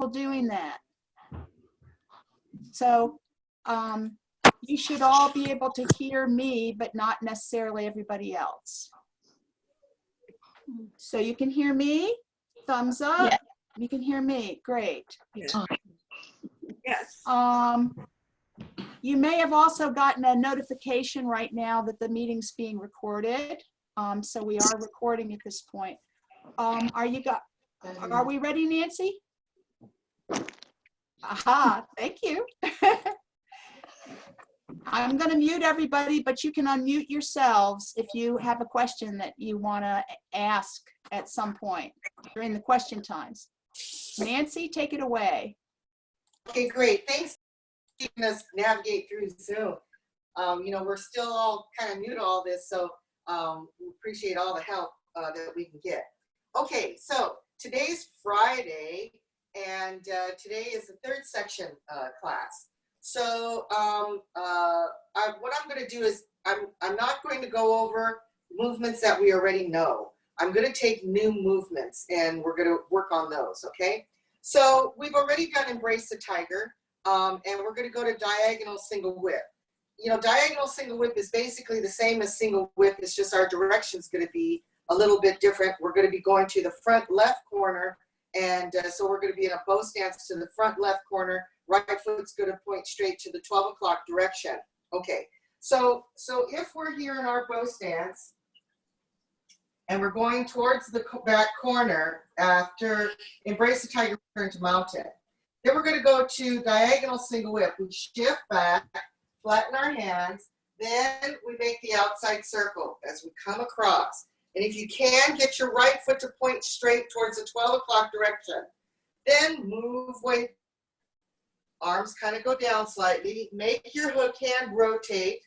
people doing that. So you should all be able to hear me, but not necessarily everybody else. So you can hear me? Thumbs up. Yeah. You can hear me. Great. Yeah. Yes. You may have also gotten a notification right now that the meeting's being recorded. So we are recording at this point. Are we ready, Nancy? Aha, thank you. I'm going to mute everybody, but you can unmute yourselves if you have a question that you want to ask at some point during the question times. Nancy, take it away. Okay, great. Thanks for keeping us navigate through Zoom. You know, we're still all kind of new to all this, so we appreciate all the help that we can get. Okay, so today's Friday, and today is the third section class. So what I'm going to do is I'm not going to go over movements that we already know. I'm going to take new movements and we're going to work on those, okay? So we've already done Embrace the Tiger, and we're going to go to diagonal single whip. You know, diagonal single whip is basically the same as single whip. It's just our direction is going to be a little bit different. We're going to be going to the front left corner, and so we're going to be in a bow stance to the front left corner. Right foot's going to point straight to the 12 o'clock direction. Okay, so if we're here in our bow stance, and we're going towards the back corner after Embrace the Tiger, turn to mountain. Then we're going to go to diagonal single whip. We shift back, flatten our hands, then we make the outside circle as we come across. And if you can, get your right foot to point straight towards the 12 o'clock direction. Then move weight. Arms kind of go down slightly. Make your hook hand rotate.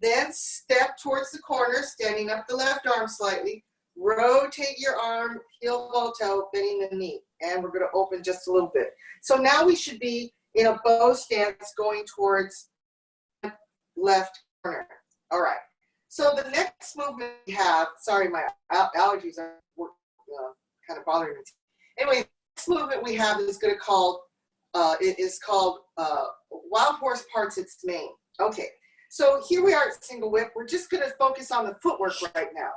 Then step towards the corner, standing up the left arm slightly. Rotate your arm, heel, ball toe, bending the knee. And we're going to open just a little bit. So now we should be in a bow stance going towards left corner. All right. So the next movement we have, sorry, my allergies are kind of bothering me. Anyway, the next movement we have is going to call, Wild Horse Parts Its Mane. Okay. So here we are at single whip. We're just going to focus on the footwork right now.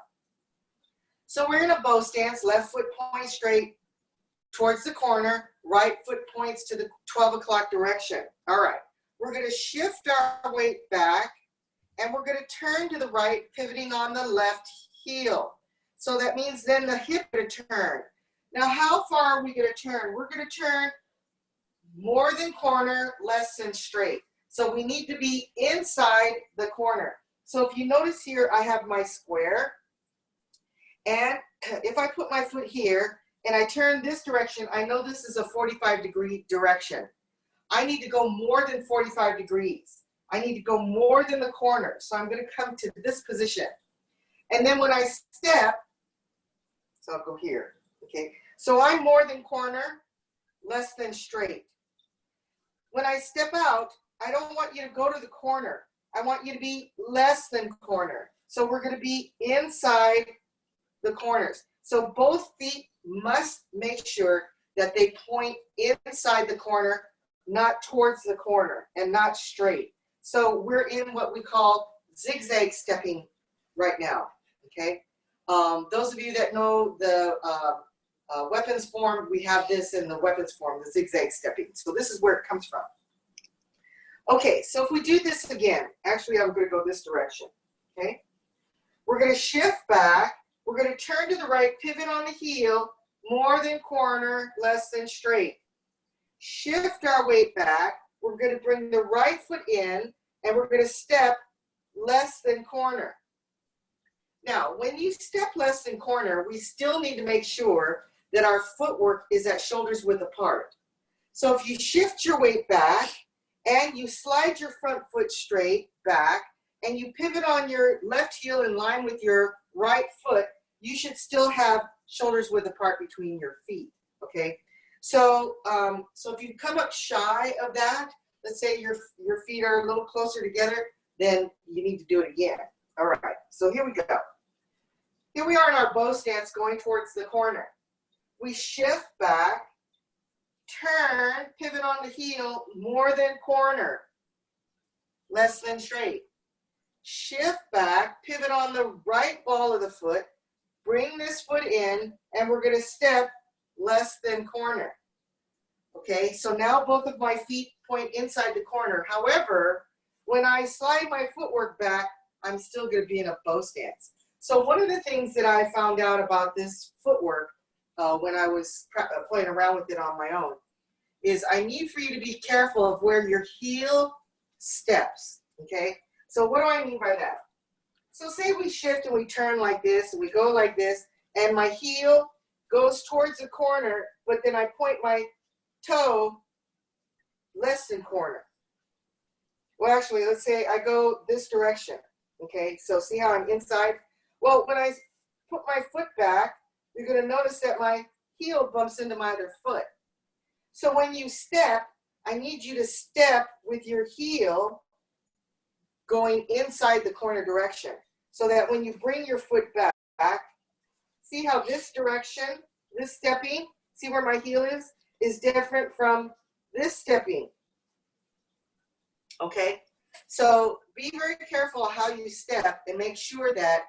So we're in a bow stance, left foot points straight towards the corner, right foot points to the 12 o'clock direction. All right, we're going to shift our weight back, and we're going to turn to the right, pivoting on the left heel. So that means then the hip is going to turn. Now, how far are we going to turn? We're going to turn more than corner, less than straight. So we need to be inside the corner. So if you notice here, I have my square. And if I put my foot here and I turn this direction, I know this is a 45-degree direction. I need to go more than 45 degrees. I need to go more than the corner. So I'm going to come to this position. And then when I step, so I'll go here, okay? So I'm more than corner, less than straight. When I step out, I don't want you to go to the corner. I want you to be less than corner. So we're going to be inside the corners. So both feet must make sure that they point inside the corner, not towards the corner and not straight. So we're in what we call zigzag stepping right now, okay? Those of you that know the weapons form, we have this in the weapons form, the zigzag stepping. So this is where it comes from. Okay, so if we do this again, actually I'm going to go this direction, okay? We're going to shift back. We're going to turn to the right, pivot on the heel, more than corner, less than straight. Shift our weight back. We're going to bring the right foot in, and we're going to step less than corner. Now, when you step less than corner, we still need to make sure that our footwork is at shoulders width apart. So if you shift your weight back, and you slide your front foot straight back, and you pivot on your left heel in line with your right foot, you should still have shoulders width apart between your feet, okay? So, so if you come up shy of that, let's say your feet are a little closer together, then you need to do it again. All right, so here we go. Here we are in our bow stance going towards the corner. We shift back, turn, pivot on the heel, more than corner, less than straight. Shift back, pivot on the right ball of the foot, bring this foot in, and we're going to step less than corner. Okay, so now both of my feet point inside the corner. However, when I slide my footwork back, I'm still going to be in a bow stance. So one of the things that I found out about this footwork when I was playing around with it on my own is I need for you to be careful of where your heel steps, okay? So what do I mean by that? So say we shift and we turn like this, and we go like this, and my heel goes towards the corner, but then I point my toe less than corner. Well, actually, let's say I go this direction, okay? So see how I'm inside? Well, when I put my foot back, you're going to notice that my heel bumps into my other foot. So when you step, I need you to step with your heel going inside the corner direction, so that when you bring your foot back, see how this direction, this stepping, see where my heel is different from this stepping. Okay, so be very careful how you step and make sure that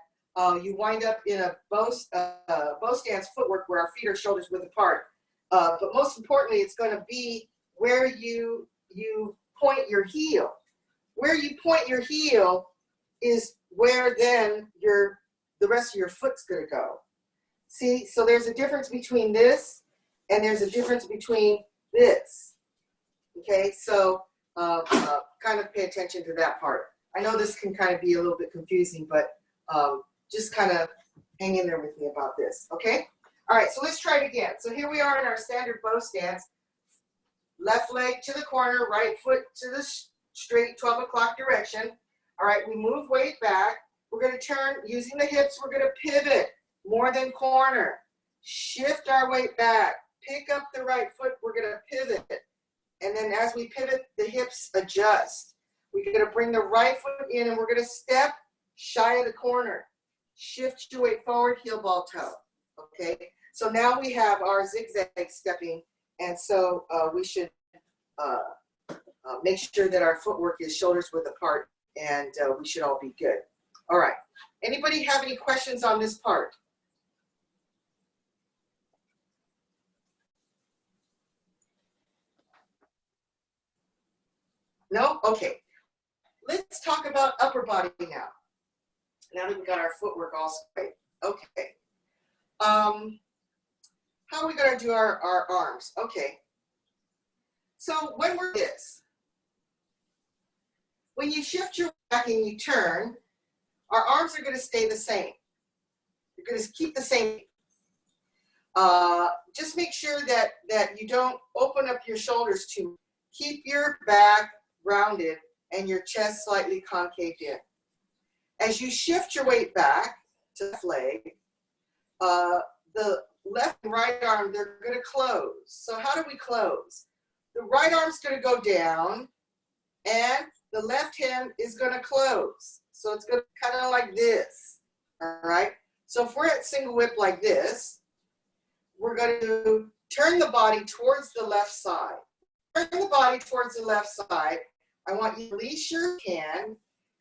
you wind up in a bow stance footwork where our feet are shoulders width apart. But most importantly, it's going to be where you point your heel. Where you point your heel is where then the rest of your foot's going to go. See, so there's a difference between this and there's a difference between this. Okay, so kind of pay attention to that part. I know this can kind of be a little bit confusing, but just kind of hang in there with me about this, okay? All right, so let's try it again. So here we are in our standard bow stance. Left leg to the corner, right foot to the straight 12 o'clock direction. All right, we move weight back. We're going to turn using the hips. We're going to pivot more than corner. Shift our weight back. Pick up the right foot. We're going to pivot. And then as we pivot, the hips adjust. We're going to bring the right foot in, and we're going to step shy of the corner. Shift your weight forward, heel ball toe. Okay, so now we have our zigzag stepping, and so we should make sure that our footwork is shoulders width apart, and we should all be good. All right, anybody have any questions on this part? No? Okay. Let's talk about upper body now. Now that we got our footwork all straight. Okay. How are we going to do our arms? Okay. So when we're this, when you shift your back and you turn, our arms are going to stay the same. You're going to keep the same. Just make sure that you don't open up your shoulders too much. Keep your back rounded and your chest slightly concaved in. As you shift your weight back to the left leg, the left and right arm, they're going to close. So how do we close? The right arm's going to go down, and the left hand is going to close. So it's going to kind of like this, all right? So if we're at single whip like this, we're going to turn the body towards the left side. Turn the body towards the left side. I want you to release your hand,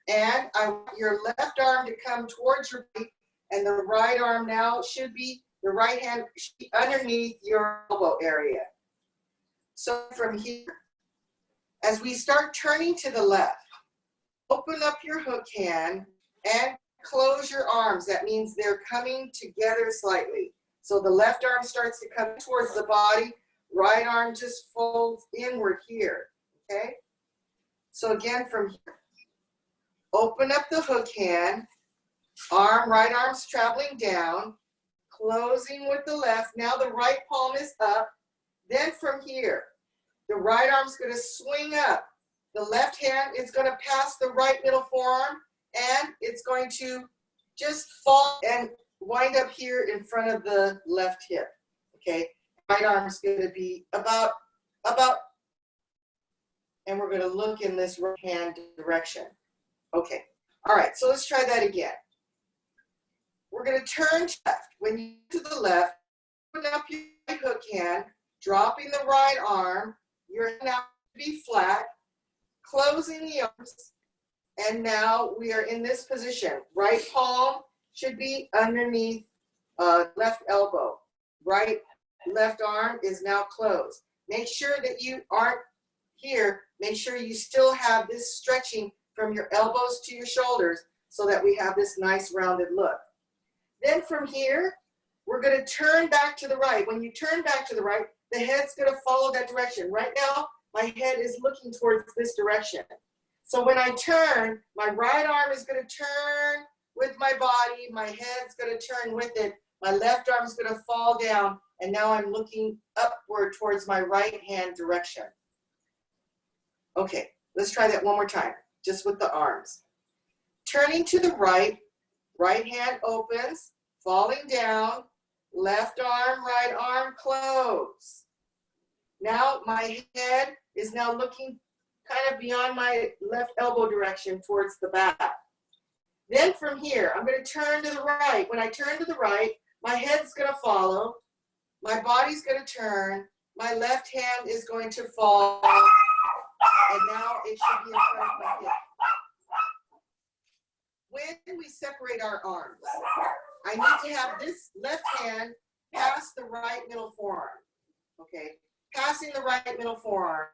and I want your left arm to come towards your body, and the right arm now should be, the right hand should be underneath your elbow area. So from here, as we start turning to the left, open up your hook hand and close your arms. That means they're coming together slightly. So the left arm starts to come towards the body, right arm just folds inward here, okay? So again, from here, open up the hook hand, right arm's traveling down, closing with the left. Now the right palm is up. Then from here, the right arm's going to swing up. The left hand is going to pass the right middle forearm, and it's going to just fall and wind up here in front of the left hip, okay? Right arm's going to be about, and we're going to look in this right hand direction. Okay, all right, so let's try that again. We're going to turn to left. When you to the left, open up your right hook hand, dropping the right arm. You're now to be flat, closing the arms, and now we are in this position. Right palm should be underneath left elbow. Left arm is now closed. Make sure that you aren't here. Make sure you still have this stretching from your elbows to your shoulders so that we have this nice rounded look. Then from here, we're going to turn back to the right. When you turn back to the right, the head's going to follow that direction. Right now, my head is looking towards this direction. So when I turn, my right arm is going to turn with my body. My head's going to turn with it. My left arm is going to fall down. And now I'm looking upward towards my right hand direction. Okay, let's try that one more time, just with the arms. Turning to the right, right hand opens, falling down, left arm, right arm close. Now my head is now looking kind of beyond my left elbow direction towards the back. Then from here, I'm going to turn to the right. When I turn to the right, my head's going to follow, my body's going to turn, my left hand is going to fall, and now it should be in front of my hip. When we separate our arms, I need to have this left hand pass the right middle forearm, okay? Passing the right middle forearm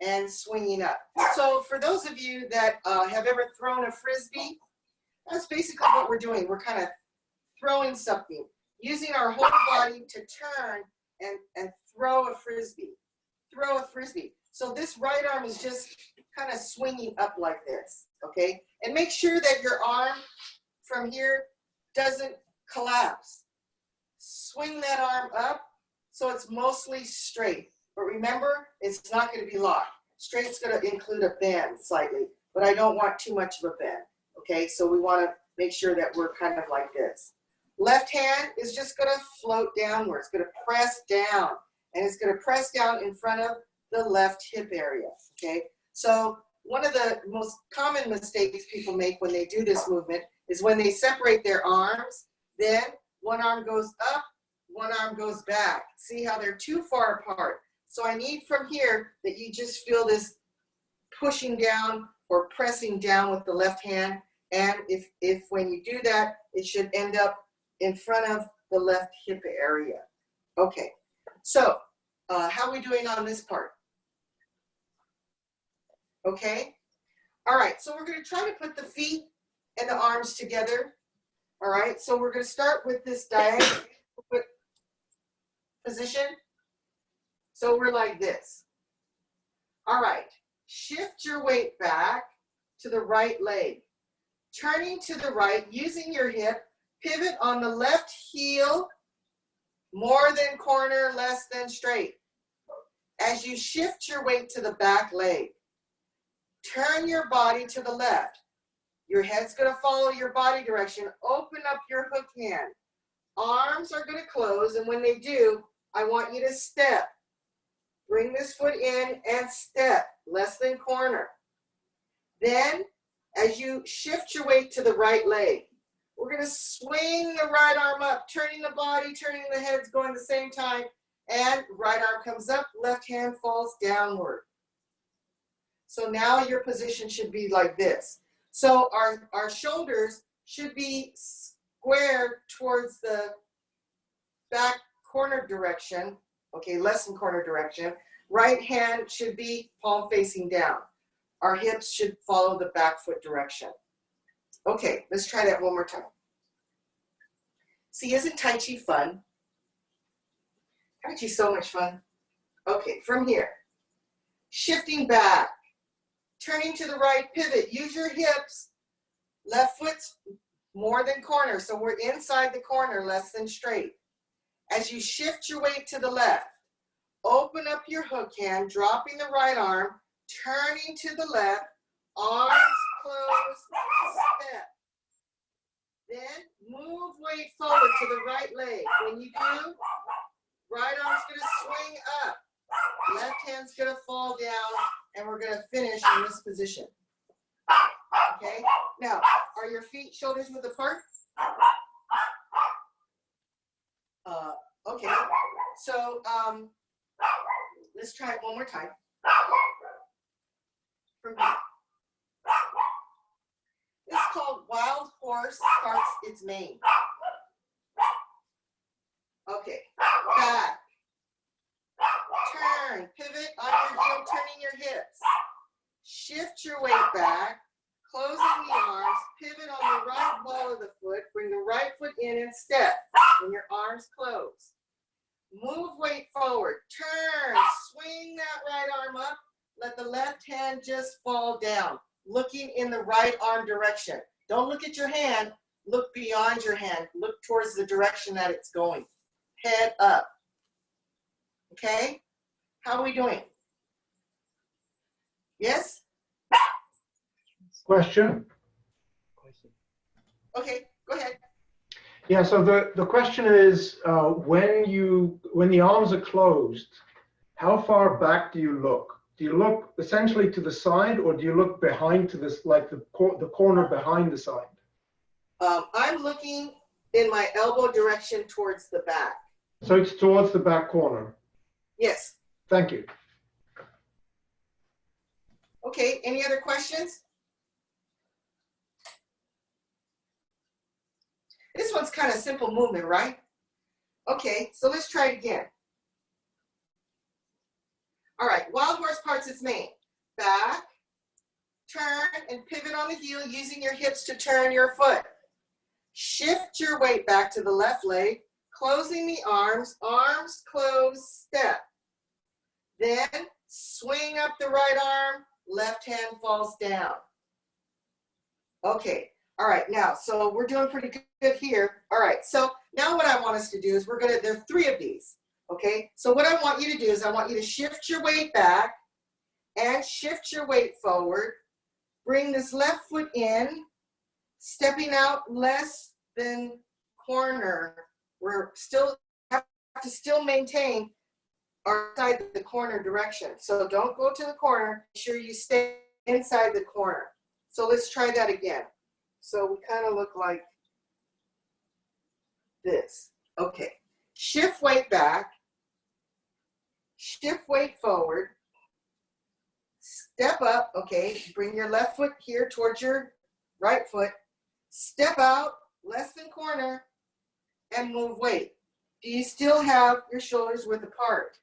and swinging up. So for those of you that have ever thrown a Frisbee, that's basically what we're doing. We're kind of throwing something, using our whole body to turn and throw a Frisbee. Throw a Frisbee. So this right arm is just kind of swinging up like this, okay? And make sure that your arm from here doesn't collapse. Swing that arm up so it's mostly straight. But remember, it's not going to be locked. Straight's going to include a bend slightly, but I don't want too much of a bend, okay? So we want to make sure that we're kind of like this. Left hand is just going to float downward. It's going to press down, and it's going to press down in front of the left hip area, okay? So one of the most common mistakes people make when they do this movement is when they separate their arms, then one arm goes up, one arm goes back. See how they're too far apart. So I need from here that you just feel this pushing down or pressing down with the left hand. And if when you do that, it should end up in front of the left hip area. Okay, so how are we doing on this part? Okay, all right, so we're going to try to put the feet and the arms together. All right, so we're going to start with this diagonal position. So we're like this. All right, shift your weight back to the right leg. Turning to the right, using your hip, pivot on the left heel, more than corner, less than straight. As you shift your weight to the back leg, turn your body to the left. Your head's going to follow your body direction. Open up your hook hand. Arms are going to close, and when they do, I want you to step. Bring this foot in and step, less than corner. Then, as you shift your weight to the right leg, we're going to swing the right arm up, turning the body, turning the heads, going the same time, and right arm comes up, left hand falls downward. So now your position should be like this. So our shoulders should be squared towards the back corner direction, okay, less than corner direction. Right hand should be palm facing down. Our hips should follow the back foot direction. Okay, let's try that one more time. See, isn't Tai Chi fun? Tai Chi's so much fun. Okay, from here, shifting back, turning to the right, pivot, use your hips, left foot's more than corner, so we're inside the corner, less than straight. As you shift your weight to the left, open up your hook hand, dropping the right arm, turning to the left, arms closed, step. Then move weight forward to the right leg. When you do, right arm's gonna swing up, left hand's gonna fall down, and we're gonna finish in this position. Okay, now, are your feet shoulders width apart? Okay, so Let's try it one more time. From here. It's called wild horse parts its mane. Okay, back. Turn, pivot on your heel, turning your hips. Shift your weight back, closing the arms, pivot on the right ball of the foot, bring the right foot in and step when your arms close. Move weight forward, turn, swing that right arm up, let the left hand just fall down, looking in the right arm direction. Don't look at your hand, look beyond your hand, look towards the direction that it's going. Head up. Okay? How are we doing? Yes? Question? Okay, go ahead. Yeah, so the question is, when the arms are closed, how far back do you look? Do you look essentially to the side, or do you look behind to this, like the corner behind the side? I'm looking in my elbow direction towards the back. So it's towards the back corner. Yes. Thank you. Okay, any other questions? This one's kind of simple movement, right? Okay, so let's try it again. All right, wild horse parts its mane. Back, turn, and pivot on the heel using your hips to turn your foot. Shift your weight back to the left leg, closing the arms, arms close, step. Then swing up the right arm, left hand falls down. Okay, all right, now, so we're doing pretty good here. All right, so now what I want us to do is there are 3 of these, okay? So what I want you to do is I want you to shift your weight back and shift your weight forward. Bring this left foot in, stepping out less than corner. We're still have to still maintain our inside the corner direction. So don't go to the corner, make sure you stay inside the corner. So let's try that again. So we kind of look like this. Okay, shift weight back, shift weight forward, step up, okay, bring your left foot here towards your right foot, step out, less than corner, and move weight. Do you still have your shoulders width apart?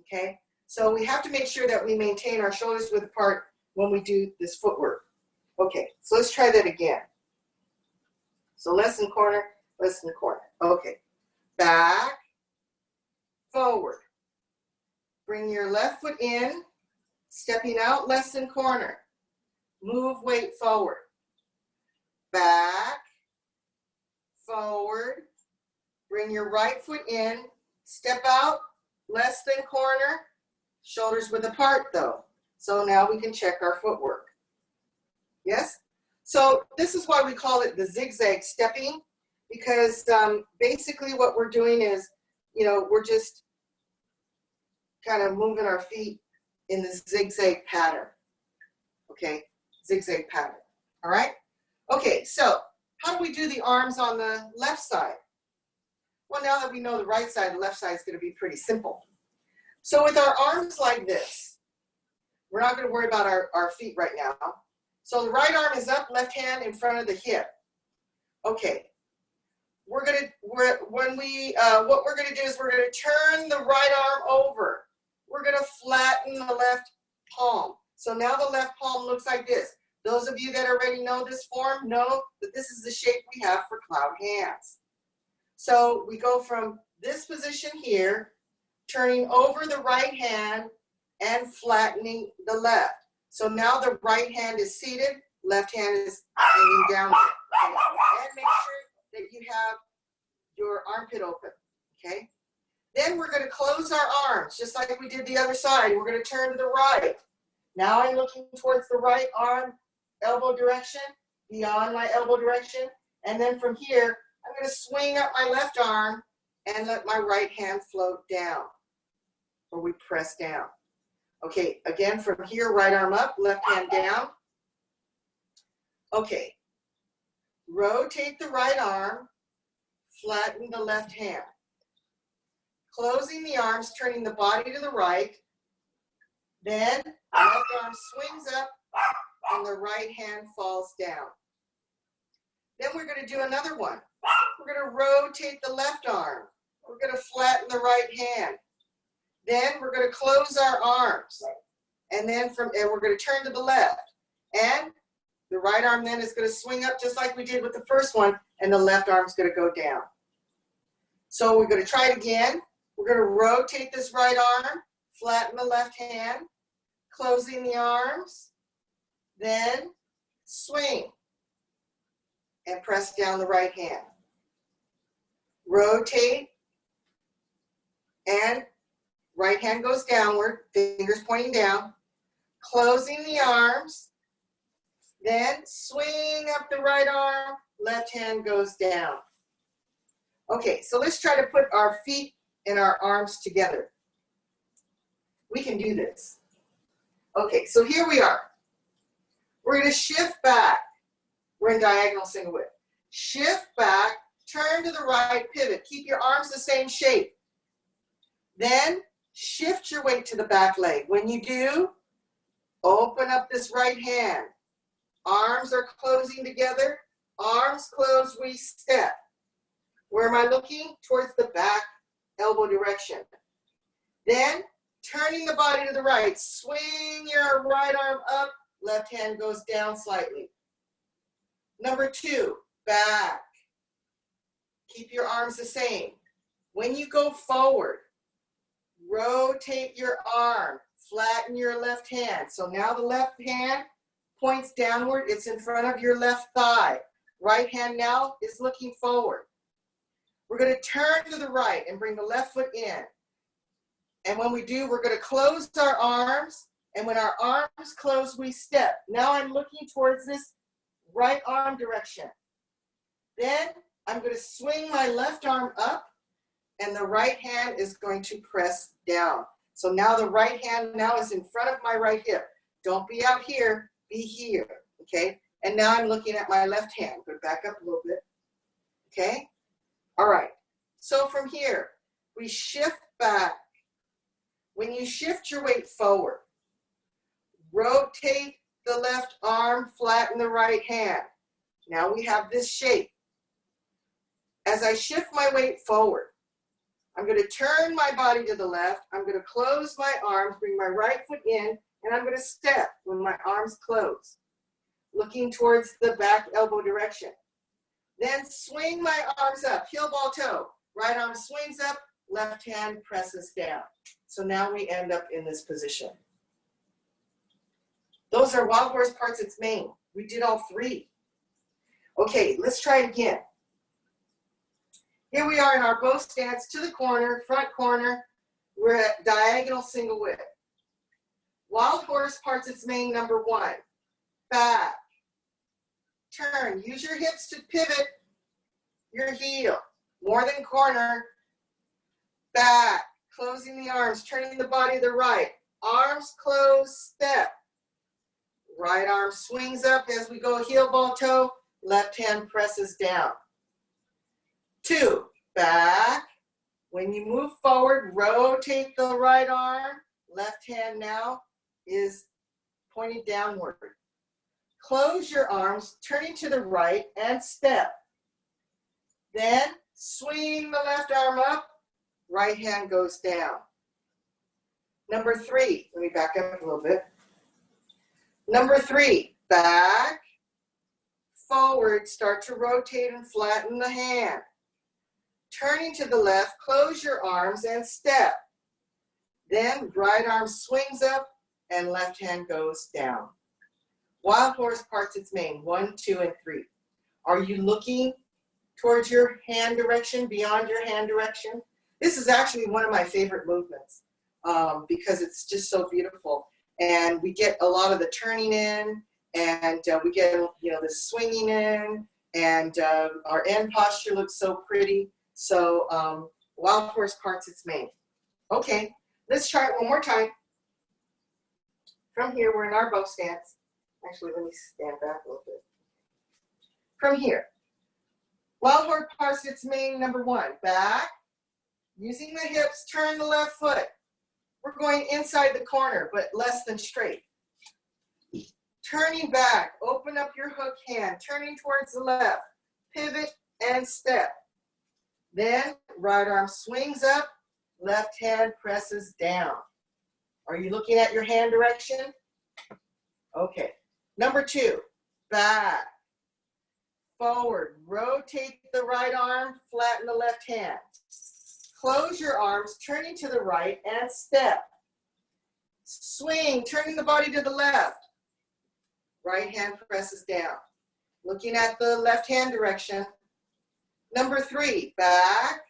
Okay, so we have to make sure that we maintain our shoulders width apart when we do this footwork. Okay, so let's try that again. So less than corner, less than corner. Okay, back, forward. Bring your left foot in, stepping out less than corner. Move weight forward. Back, forward. Bring your right foot in, step out less than corner, shoulders width apart though. So now we can check our footwork. Yes? So this is why we call it the zigzag stepping, because basically what we're doing is, we're just kind of moving our feet in the zigzag pattern. Okay, zigzag pattern. All right? Okay, so how do we do the arms on the left side? Well, now that we know the right side, the left side is going to be pretty simple. So with our arms like this, we're not going to worry about our feet right now. So the right arm is up, left hand in front of the hip. Okay, what we're going to do is we're going to turn the right arm over. We're going to flatten the left palm. So now the left palm looks like this. Those of you that already know this form know that this is the shape we have for cloud hands. So we go from this position here, turning over the right hand and flattening the left. So now the right hand is seated, left hand is hanging down. Okay? And make sure that you have your armpit open, okay? Then we're gonna close our arms, just like we did the other side. We're gonna turn to the right. Now I'm looking towards the right arm, elbow direction, beyond my elbow direction. And then from here, I'm gonna swing up my left arm and let my right hand float down, or we press down. Okay, again, from here, right arm up, left hand down. Okay, rotate the right arm, flatten the left hand. closing the arms, turning the body to the right. Then left arm swings up and the right hand falls down. Then we're going to do another one. We're going to rotate the left arm. We're going to flatten the right hand. Then we're going to close our arms. And then we're going to turn to the left. And the right arm then is going to swing up just like we did with the first one, and the left arm is going to go down. So we're going to try it again. We're going to rotate this right arm, flatten the left hand, closing the arms, then swing and press down the right hand. Rotate, and right hand goes downward, fingers pointing down, closing the arms, then swing up the right arm, left hand goes down. Okay, so let's try to put our feet and our arms together. We can do this. Okay, so here we are. We're going to shift back. We're in diagonal single width. Shift back, turn to the right, pivot. Keep your arms the same shape. Then shift your weight to the back leg. When you do, open up this right hand. Arms are closing together. Arms close, we step. Where am I looking? Towards the back elbow direction. Then turning the body to the right. Swing your right arm up. Left hand goes down slightly. Number 2, back. Keep your arms the same. When you go forward, rotate your arm. Flatten your left hand. So now the left hand points downward. It's in front of your left thigh. Right hand now is looking forward. We're going to turn to the right and bring the left foot in. And when we do, we're going to close our arms. And when our arms close, we step. Now I'm looking towards this right arm direction. Then I'm going to swing my left arm up, and the right hand is going to press down. So now the right hand now is in front of my right hip. Don't be out here, be here, okay? And now I'm looking at my left hand. Go back up a little bit, okay? All right, so from here, we shift back. When you shift your weight forward, rotate the left arm, flatten the right hand. Now we have this shape. As I shift my weight forward, I'm going to turn my body to the left. I'm going to close my arms, bring my right foot in, and I'm going to step when my arms close, looking towards the back elbow direction. Then swing my arms up, heel ball toe. Right arm swings up, left hand presses down. So now we end up in this position. Those are wild horse parts its main. We did all 3. Okay, let's try it again. Here we are in our bow stance to the corner, front corner. We're at diagonal single width. Wild horse parts its main, number 1. Back. Turn. Use your hips to pivot your heel. More than corner. Back. Closing the arms, turning the body to the right. Arms close, step. Right arm swings up as we go heel ball toe. Left hand presses down. 2, back. When you move forward, rotate the right arm. Left hand now is pointed downward. Close your arms, turning to the right and step. Then swing the left arm up, right hand goes down. Number 3, let me back up a little bit. Number 3, back, forward, start to rotate and flatten the hand. Turning to the left, close your arms and step. Then right arm swings up and left hand goes down. Wild horse parts its mane, 1, 2, and 3. Are you looking towards your hand direction, beyond your hand direction? This is actually one of my favorite movements because it's just so beautiful. And we get a lot of the turning in, and we get, the swinging in, and our end posture looks so pretty. So wild horse parts its mane. Okay, let's try it one more time. From here, we're in our bow stance. Actually, let me stand back a little bit. From here, wild horse parts its mane, number 1, back, Using the hips, turn the left foot. We're going inside the corner, but less than straight. Turning back, open up your hook hand, turning towards the left, pivot and step. Then right arm swings up, left hand presses down. Are you looking at your hand direction? Okay. Number 2, back, forward, rotate the right arm, flatten the left hand. Close your arms, turning to the right and step. Swing, turning the body to the left. Right hand presses down. Looking at the left hand direction. Number 3, back,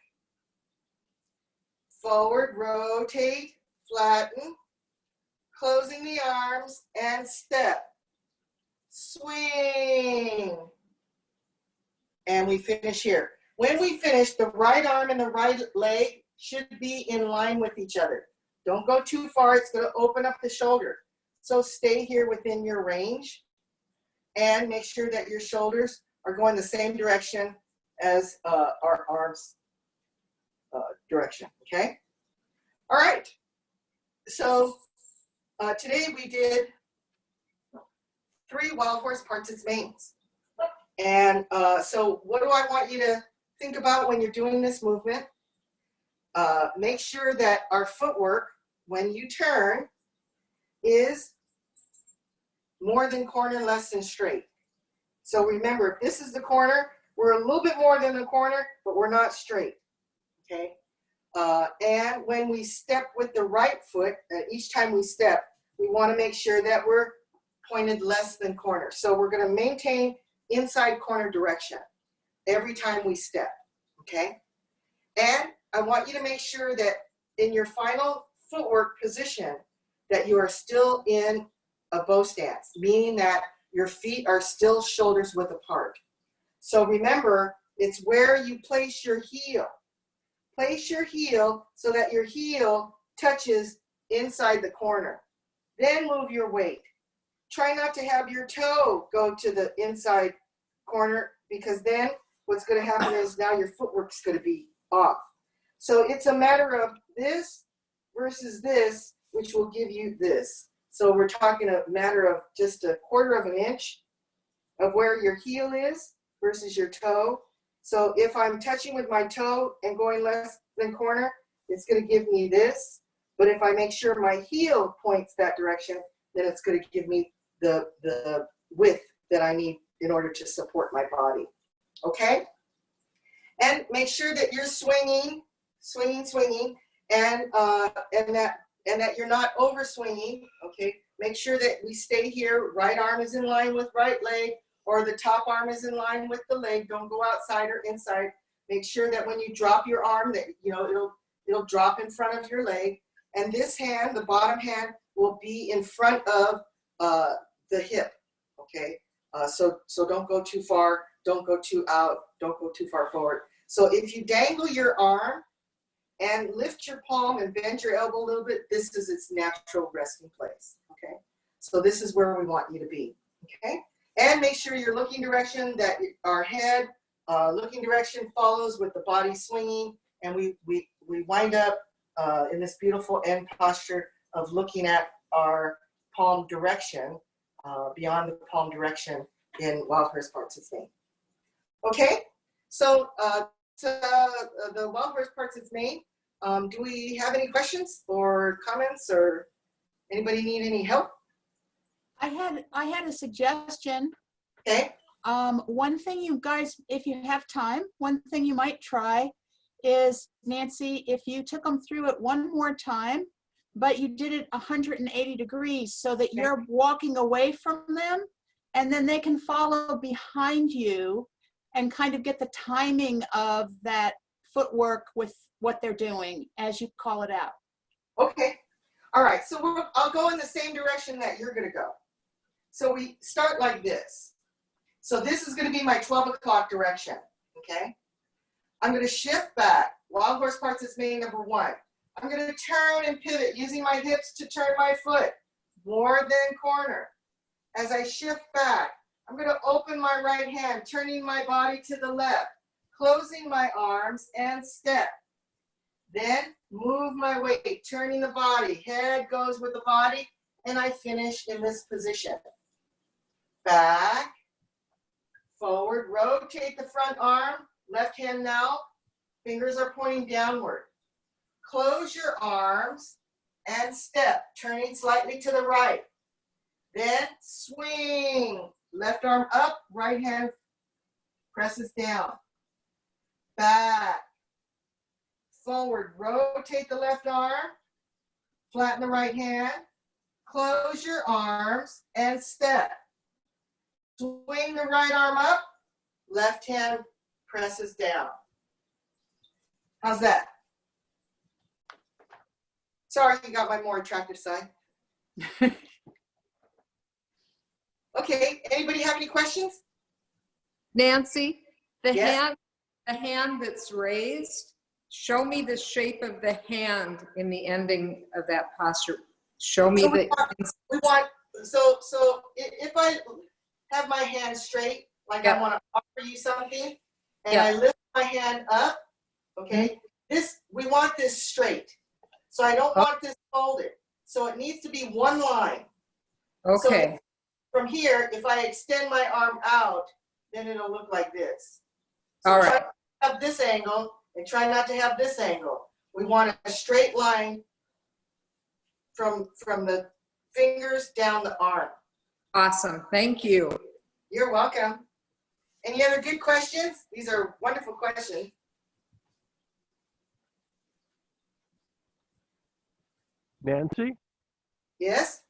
forward, rotate, flatten, closing the arms and step. Swing. And we finish here. When we finish, the right arm and the right leg should be in line with each other. Don't go too far, it's going to open up the shoulder. So stay here within your range and make sure that your shoulders are going the same direction as our arms direction, okay? All right, so today we did 3 wild horse parts its mains. And so what do I want you to think about when you're doing this movement? Make sure that our footwork, when you turn, is more than corner, less than straight. So remember, if this is the corner, we're a little bit more than the corner, but we're not straight, okay? And when we step with the right foot, each time we step, we want to make sure that we're pointed less than corner. So we're going to maintain inside corner direction every time we step, okay? And I want you to make sure that in your final footwork position that you are still in a bow stance, meaning that your feet are still shoulders width apart. So remember, it's where you place your heel. Place your heel so that your heel touches inside the corner. Then move your weight. Try not to have your toe go to the inside corner, because then what's going to happen is now your footwork's going to be off. So it's a matter of this versus this, which will give you this. So we're talking a matter of just 1/4 of an inch of where your heel is versus your toe. So if I'm touching with my toe and going less than corner, it's going to give me this. But if I make sure my heel points that direction, then it's going to give me the width that I need in order to support my body. Okay? And make sure that you're swinging, and that you're not over swinging. Okay? Make sure that we stay here. Right arm is in line with right leg, or the top arm is in line with the leg. Don't go outside or inside. Make sure that when you drop your arm, that it'll drop in front of your leg. And this hand, the bottom hand, will be in front of the hip. Okay? So don't go too far. Don't go too out. Don't go too far forward. So if you dangle your arm and lift your palm and bend your elbow a little bit, this is its natural resting place. Okay? So this is where we want you to be. Okay? And make sure your looking direction, that our head looking direction follows with the body swinging, and we wind up in this beautiful end posture of looking at our palm direction, beyond the palm direction in Wild Horse Parts Its Main. Okay, so the Wild Horse Parts Its Main, do we have any questions or comments, or anybody need any help? I had a suggestion. Okay. One thing you guys, if you have time, one thing you might try is, Nancy, if you took them through it one more time, but you did it 180 degrees so that you're walking away from them, and then they can follow behind you and kind of get the timing of that footwork with what they're doing as you call it out. Okay. All right. So I'll go in the same direction that you're going to go. So we start like this. So this is going to be my 12 o'clock direction. Okay. I'm going to shift back. Wild Horse Parts Its Main, number 1. I'm going to turn and pivot using my hips to turn my foot more than corner. As I shift back, I'm going to open my right hand, turning my body to the left, closing my arms and step. Then move my weight, turning the body. Head goes with the body, and I finish in this position. Back, forward, rotate the front arm, left hand now, fingers are pointing downward. Close your arms and step, turning slightly to the right. Then swing, left arm up, right hand presses down. Back, forward, rotate the left arm, flatten the right hand, close your arms and step. Swing the right arm up, left hand presses down. How's that? Sorry, you got my more attractive side. Okay, anybody have any questions? Nancy, the Yes? hand that's raised, show me the shape of the hand in the ending of that posture. Show me So the, so if I have my hand straight, like I want to offer you something, and I lift my hand up, okay, we want this straight. So I don't want this folded. So it needs to be one line. okay. So from here, if I extend my arm out, then it'll look like this. So All try right. to have this angle and try not to have this angle. We want a straight line from the fingers down the arm. Awesome. Thank you. You're welcome. Any other good questions? These are wonderful questions. Nancy, Yes?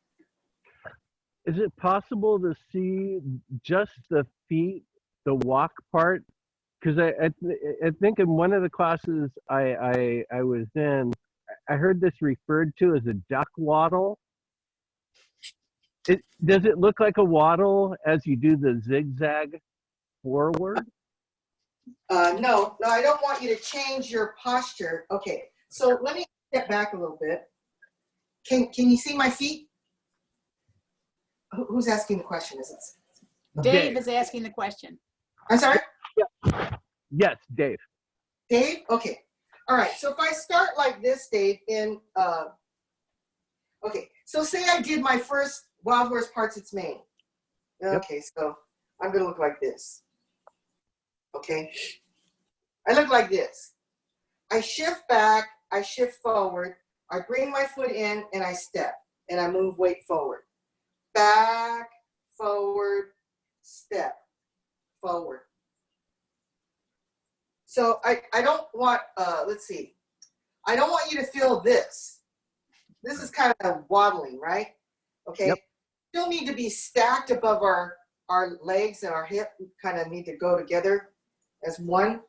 is it possible to see just the feet, the walk part? Because I think in one of the classes I was in, I heard this referred to as a duck waddle. Does it look like a waddle as you do the zigzag forward? No, I don't want you to change your posture. Okay, so let me step back a little bit. Can you see my feet? Who's asking the question? Is it? Dave is asking the question. I'm sorry? Yes, Dave. Dave? Okay. All right, so if I start like this, Dave, okay, so say I did my first Wild Horse Parts Its Mane. Okay, so I'm gonna look like this. Okay? I look like this. I shift back, I shift forward, I bring my foot in and I step and I move weight forward. Back, forward, step, forward. So I don't want, let's see. I don't want you to feel this. This is kind of waddling, right? Okay. Yep. Still need to be stacked above our legs and our hip kind of need to go together as one.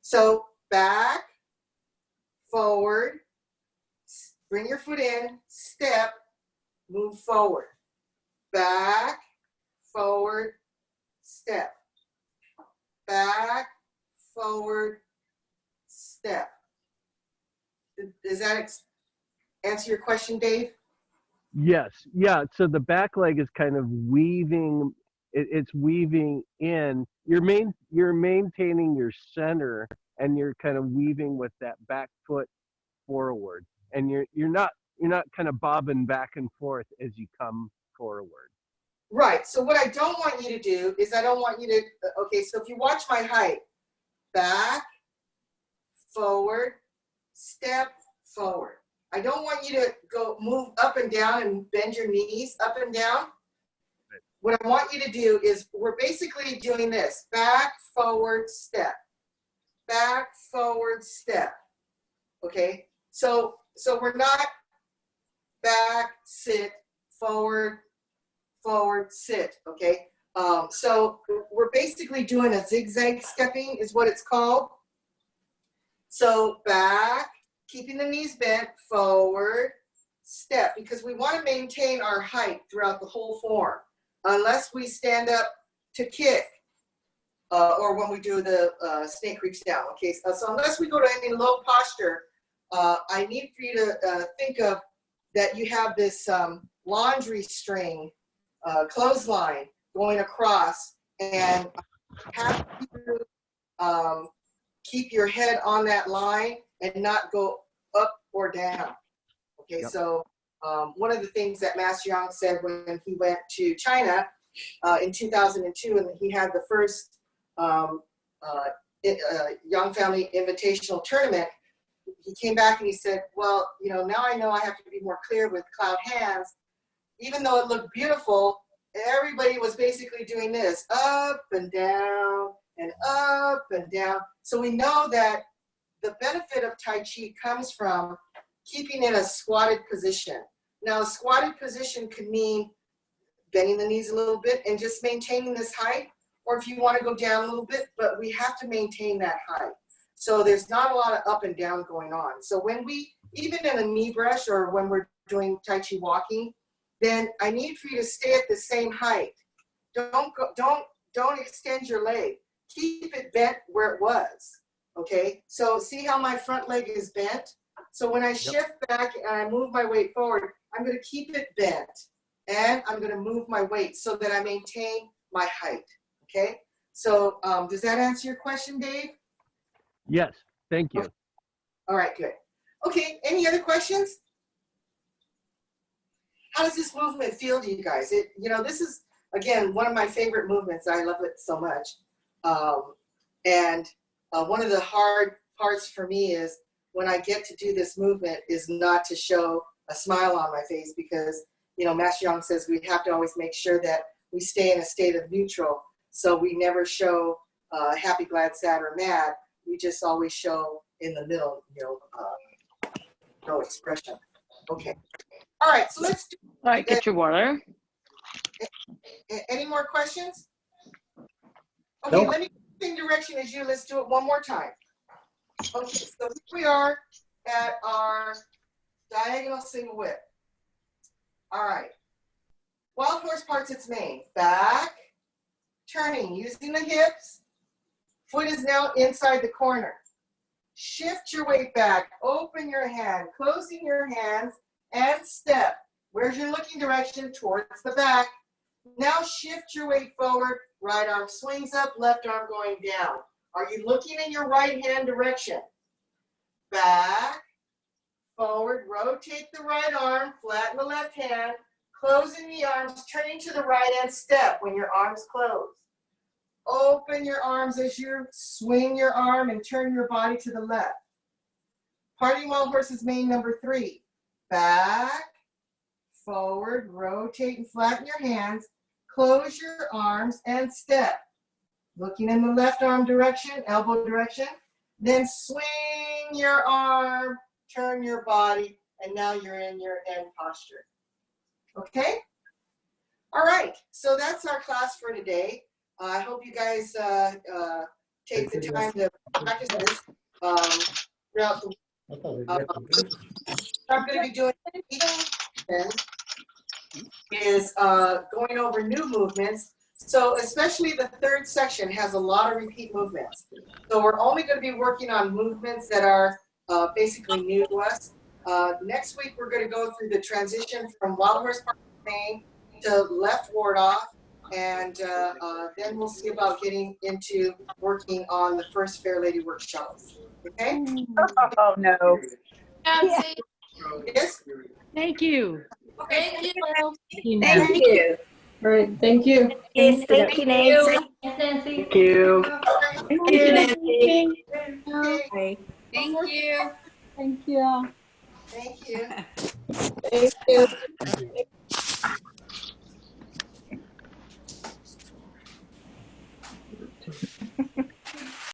So back, forward, bring your foot in, step, move forward. Back, forward, step. Back, forward, step. Does that answer your question, Dave? Yes. Yeah. So the back leg is kind of weaving. It's weaving in. You're maintaining your center, and you're kind of weaving with that back foot forward, and you're not kind of bobbing back and forth as you come forward. Right. So what I don't want you to do is I don't want you to. Okay. So if you watch my height, back, forward, step, forward. I don't want you to go move up and down and bend your knees up and down. What I want you to do is we're basically doing this. Back, forward, step. Back, forward, step. Okay? So we're not back, sit, forward, forward, sit. Okay? So we're basically doing a zigzag stepping is what it's called. So back, keeping the knees bent, forward, step, because we want to maintain our height throughout the whole form, unless we stand up to kick, or when we do the snake creeps down. Okay, so unless we go to any low posture, I need for you to think of that you have this laundry string, clothesline going across, and have to keep your head on that line and not go up or down. Okay, Yep. so one of the things that Master Yang said when he went to China in 2002, and he had the first Young Family Invitational Tournament, he came back and he said, well, you know I have to be more clear with cloud hands. Even though it looked beautiful, everybody was basically doing this, up and down and up and down. So we know that the benefit of Tai Chi comes from keeping in a squatted position. Now, a squatted position could mean bending the knees a little bit and just maintaining this height, or if you want to go down a little bit, but we have to maintain that height. So there's not a lot of up and down going on. So when we, even in a knee brush or when we're doing Tai Chi walking, then I need for you to stay at the same height. Don't extend your leg. Keep it bent where it was. Okay, so see how my front leg is bent? So when I shift back and I move my weight forward, I'm going to keep it bent and I'm going to move my weight so that I maintain my height. Okay, so does that answer your question, Dave? Yes, thank you. Okay. All right, good. Okay, any other questions? How does this movement feel to you guys? This is, again, one of my favorite movements. I love it so much. One of the hard parts for me is when I get to do this movement is not to show a smile on my face because, Master Yang says we have to always make sure that we stay in a state of neutral. So we never show happy, glad, sad, or mad. We just always show in the middle, no expression. Okay. All right, so let's do. All right, get your water. Any more questions? Okay, Nope. let me same direction as you. Let's do it one more time. Okay, so here we are at our diagonal single whip. All right. Wild horse parts its mane. Back, turning, using the hips. Foot is now inside the corner. Shift your weight back. Open your hand, closing your hands, and step. Where's your looking direction? Towards the back. Now shift your weight forward. Right arm swings up, left arm going down. Are you looking in your right hand direction? Back, forward, rotate the right arm, flatten the left hand, closing the arms, turning to the right and step when your arms close. Open your arms as you swing your arm and turn your body to the left. Parting Wild Horse's mane number 3. Back, forward, rotate and flatten your hands, close your arms and step. Looking in the left arm direction, elbow direction, then swing your arm, turn your body, and now you're in your end posture. Okay? All right, so that's our class for today. I hope you guys take the time to practice this throughout the week. I'm going to be doing is going over new movements. So especially the third section has a lot of repeat movements. So we're only going to be working on movements that are basically new to us. Next week, we're going to go through the transition from wild horse park main to left ward off. And then we'll see about getting into working on the first Fair Lady workshops. Okay? Oh, no. Nancy, Yes? Thank you. thank you. Thank you. All right, thank you. Yes, thank you, Nancy. Nancy. Thank you. Thank you, Nancy. Okay. Thank you. Thank you. Thank you. Thank you.